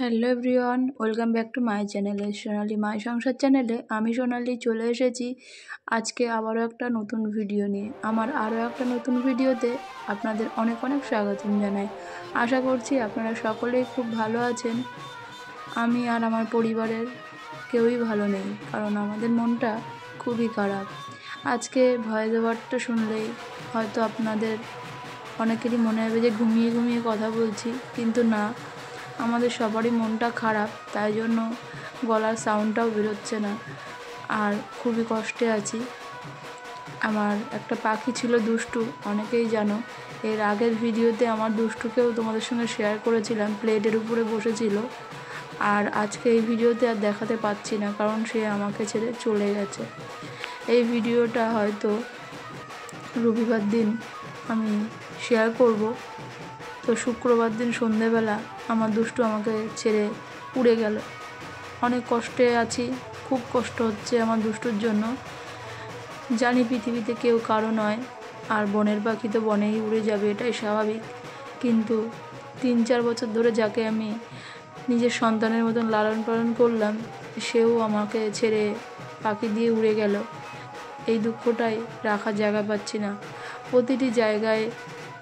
Hello everyone, welcome back to my চ্যানেলে সোনালি মাই সংসার চ্যানেলে আমি সোনালি চলে এসেছি আজকে আবারও একটা নতুন ভিডিও নিয়ে। আমার আরও একটা নতুন ভিডিওতে আপনাদের অনেক অনেক স্বাগতম জানাই। আশা করছি আপনারা সকলেই খুব ভালো আছেন। আমি আর আমার পরিবারের কেউই ভালো নেই, কারণ আমাদের মনটা খুবই খারাপ। আজকে ভয়েস ওভারটা শুনলেই হয়তো আপনাদের অনেকেরই মনে হবে যে ঘুমিয়ে ঘুমিয়ে কথা বলছি, কিন্তু না, আমাদের সবারই মনটা খারাপ, তাই জন্য গলার সাউন্ডটাও বেরোচ্ছে না, আর খুবই কষ্টে আছি। আমার একটা পাখি ছিল দুষ্টু, অনেকেই জানো। এর আগের ভিডিওতে আমার দুষ্টুকেও তোমাদের সঙ্গে শেয়ার করেছিলাম, প্লেটের উপরে বসেছিল। আর আজকে এই ভিডিওতে আর দেখাতে পাচ্ছি না, কারণ সে আমাকে ছেড়ে চলে গেছে। এই ভিডিওটা হয়তো রবিবার দিন আমি শেয়ার করব। তো শুক্রবার দিন সন্ধেবেলা আমার দুষ্টু আমাকে ছেড়ে উড়ে গেল। অনেক কষ্টে আছি, খুব কষ্ট হচ্ছে আমার দুষ্টুর জন্য। জানি পৃথিবীতে কেউ কারো নয়, আর বনের পাখি তো বনেই উড়ে যাবে, এটাই স্বাভাবিক। কিন্তু 3-4 বছর ধরে যাকে আমি নিজের সন্তানের মতন লালন পালন করলাম, সেও আমাকে ছেড়ে পাখি দিয়ে উড়ে গেল। এই দুঃখটাই রাখার জায়গা পাচ্ছি না। প্রতিটি জায়গায়,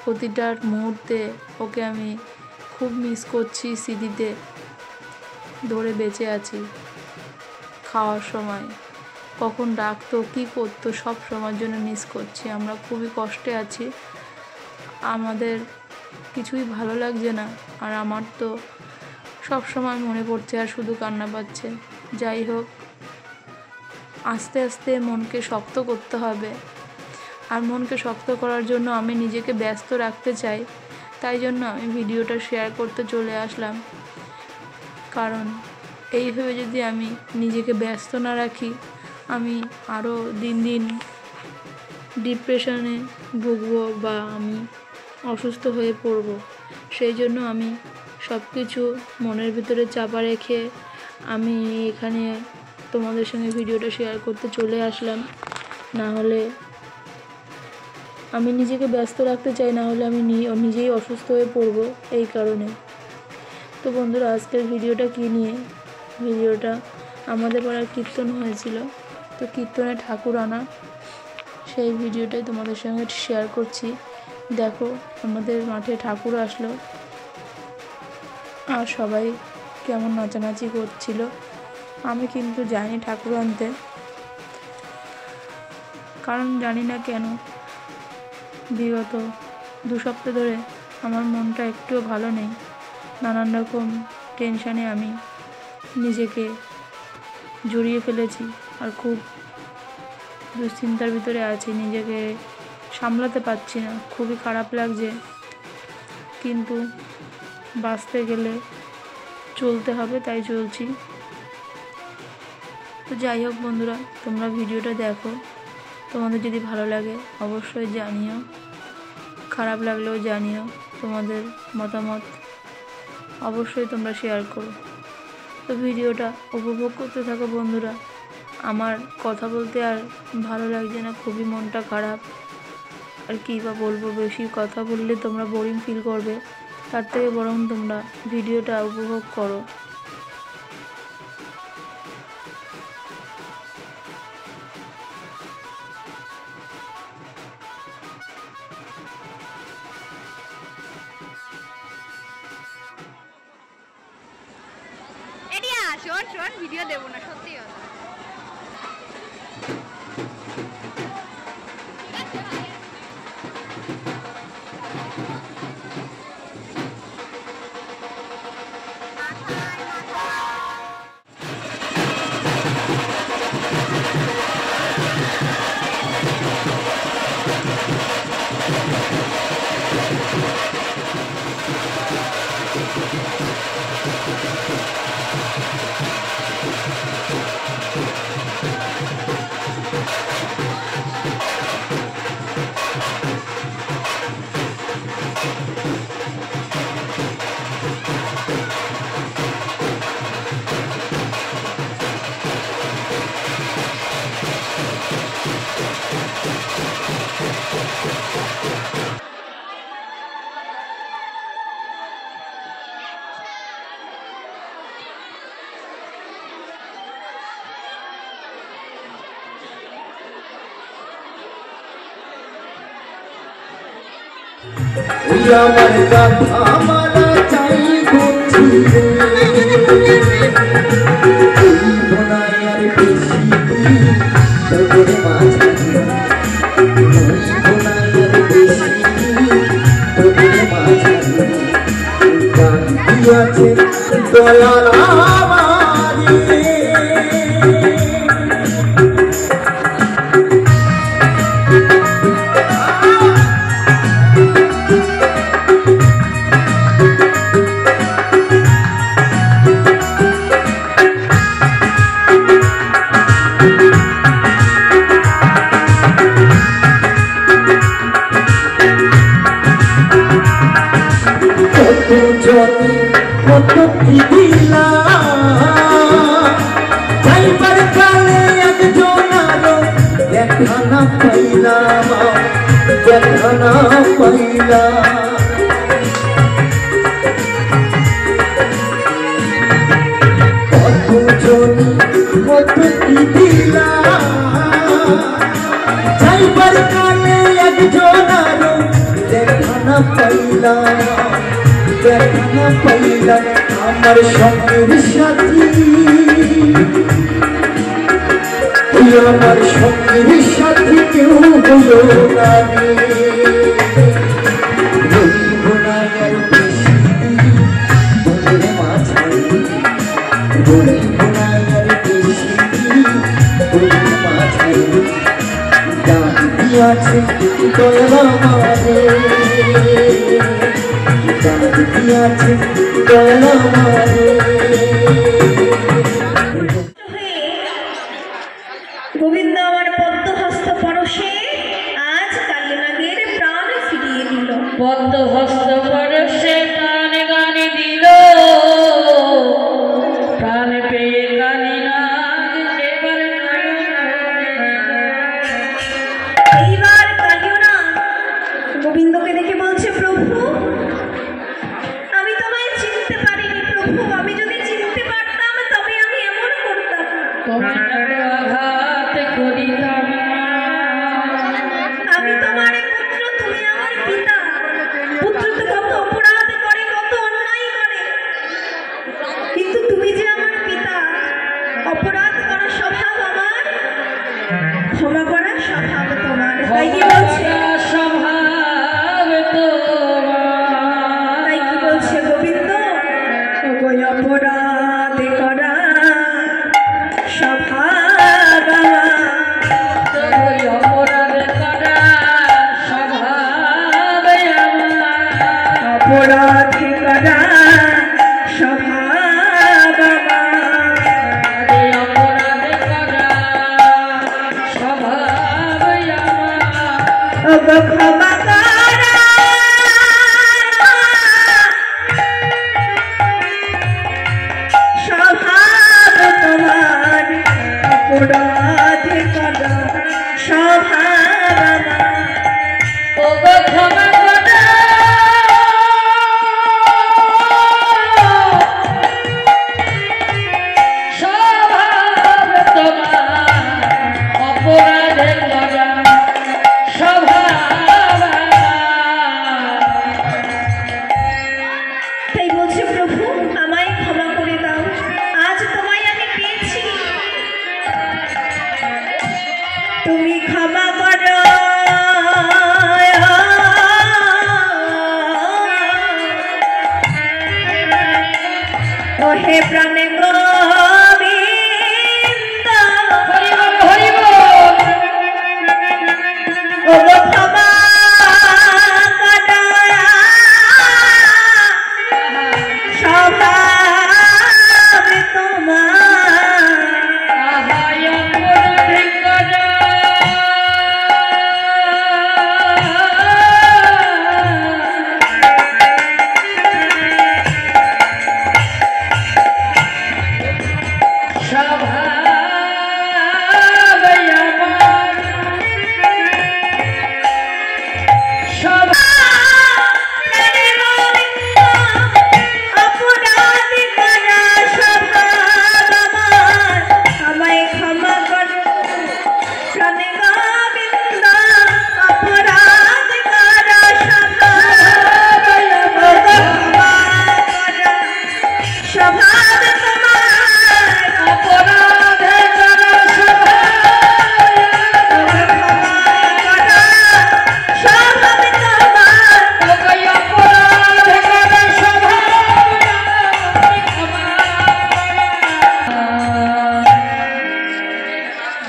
প্রতিটা মুহূর্তে ওকে আমি খুব মিস করছি, স্মৃতিতে ধরে বেঁচে আছি। খাওয়ার সময় কখন ডাকতো, কী করতো, সব সময়ের জন্য মিস করছি। আমরা খুবই কষ্টে আছি, আমাদের কিছুই ভালো লাগছে না। আর আমার তো সব সময় মনে পড়ছে আর শুধু কান্না পাচ্ছে। যাই হোক, আস্তে আস্তে মনকে শক্ত করতে হবে। আর মনকে শক্ত করার জন্য আমি নিজেকে ব্যস্ত রাখতে চাই, তাই জন্য আমি ভিডিওটা শেয়ার করতে চলে আসলাম। কারণ এইভাবে যদি আমি নিজেকে ব্যস্ত না রাখি, আমি আরও দিন দিন ডিপ্রেশনে ভুগবো বা আমি অসুস্থ হয়ে পড়ব। সেই জন্য আমি সব কিছু মনের ভিতরে চাপা রেখে আমি এখানে তোমাদের সঙ্গে ভিডিওটা শেয়ার করতে চলে আসলাম। না হলে আমি নিজেকে ব্যস্ত রাখতে চাই, না হলে আমি নিজেই অসুস্থ হয়ে পড়ব এই কারণে। তো বন্ধুরা, আজকের ভিডিওটা কী নিয়ে? ভিডিওটা আমাদের পাড়ার কীর্তন হয়েছিল, তো কীর্তনে ঠাকুর আনা, সেই ভিডিওটাই তোমাদের সঙ্গে শেয়ার করছি। দেখো, আমাদের মাঠে ঠাকুর আসলো আর সবাই কেমন নাচানাচি করছিল। আমি কিন্তু যাইনি ঠাকুর আনতে, কারণ জানি না কেন বিগত 2 সপ্তাহ ধরে আমার মনটা একটুও ভালো নেই। নানান রকম টেনশানে আমি নিজেকে জড়িয়ে ফেলেছি, আর খুব দুশ্চিন্তার ভিতরে আছি, নিজেকে সামলাতে পারছি না, খুবই খারাপ লাগছে। কিন্তু বাঁচতে গেলে চলতে হবে, তাই চলছি। তো যাই হোক বন্ধুরা, তোমরা ভিডিওটা দেখো, তোমাদের যদি ভালো লাগে অবশ্যই জানিও, খারাপ লাগলেও জানিও। তোমাদের মতামত অবশ্যই তোমরা শেয়ার করো। তো ভিডিওটা উপভোগ করতে থাকো বন্ধুরা। আমার কথা বলতে আর ভালো লাগছে না, খুবই মনটা খারাপ। আর কী বা বলবো, বেশি কথা বললে তোমরা বোরিং ফিল করবে, তার থেকে বরং তোমরা ভিডিওটা উপভোগ করো। শোন ভিডিও দেবো না, সত্যি কথা। আমার কথা মারা চাই বলছি আর বেশি তোদের মাঝারি আর বেশি তোদের মাঝারি গান দিয়াছে দয়াল আমারে কত কি দিলাম যাইবার কালে একজন আরো দেখা না পাইলাম দেখা না পাইলাম কত জনি কত কি দিলাম যাইবার কালে একজন আরো দেখা না পাইলাম দেখা না পাইলাম আমার সঙ্গের সাথী আমার সঙ্গের সাথী কেউ হলো না রে রইব না আর বেশি তোদের মাঝারি রইব না আর বেশি তোদের মাঝারি গান দিয়াছে দয়াল আমারে দিয়াছে দয়াল আমারে গোবিন্দ আমার পদ্মহস্ত পরশে আজ কালিনাগের প্রাণ ফিরিয়ে দিল। পদ্মহস্ত পরশে প্রাণ গানে দিল প্রাণ পেয়ে কালিনাগ এইবার কালিনাগ গোবিন্দকে দেখে বলছে, প্রভু আমি তোমায় চিনতে পারিনি প্রভু, আমি যদি চিনতে পারতাম তবে আমি এমন করতাম না। আঘাত করিতাম আমি তোমার পুত্র, তুমি আমার পিতা। পুত্র তো কত অপরাধ করে, কত অন্যায় করে, কিন্তু তুমি যে আমার পিতা, অপরাধ করার স্বভাব আমার, ক্ষমা করার স্বভাব তোমার। তাই কি বলছে তাই কি বলছে গোবিন্দ, অপরাধ করা স্বভাব অপরাধ করা স্বভাব ক্ষমা করা স্বভাব তোমার, অপরাধ করা স্বভাব ক্ষমা তাই বলছে, প্রভু আমায় ক্ষমা করে দাও, আজ তোমায় আমি পেয়েছি, তুমি ক্ষমা করো। ওহে প্রাণে গোবিন্দ ও ক্ষমা স্বভাব তোমার। স্বভাব তোমার অপরাধে করা সভায় স্বভাব তোমার ওই অপরাধে করা সভায়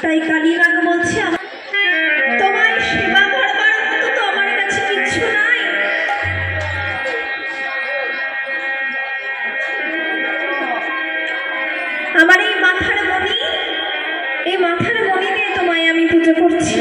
তাই কালীনাগ বলছে তোমায় সেবা করবার মতো তো আমার কাছে কিচ্ছু নাই। আমার এই মাথার মণি দিয়ে তোমায় আমি পুজো করছি।